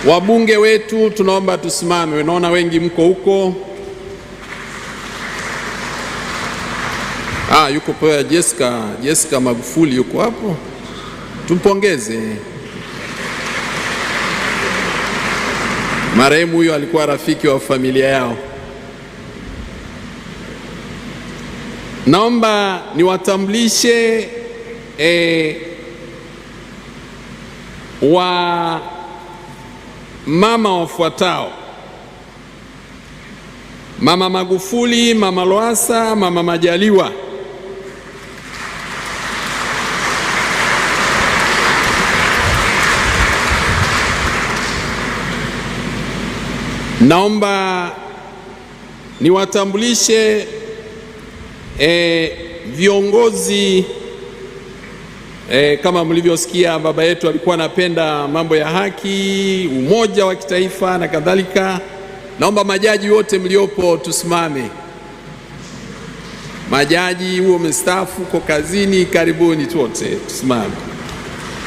Wabunge wetu tunaomba tusimame. Naona wengi mko huko. Yuko pia Jessica Magufuli yuko hapo. Tumpongeze. Marehemu huyo alikuwa rafiki wa familia yao. Naomba niwatambulishe wa mama wafuatao: Mama Magufuli, Mama Lowassa, Mama Majaliwa. Naomba niwatambulishe viongozi. Kama mlivyosikia, baba yetu alikuwa anapenda mambo ya haki, umoja wa kitaifa na kadhalika. Naomba majaji wote mliopo tusimame. Majaji huo mstaafu kwa kazini, karibuni wote tusimame.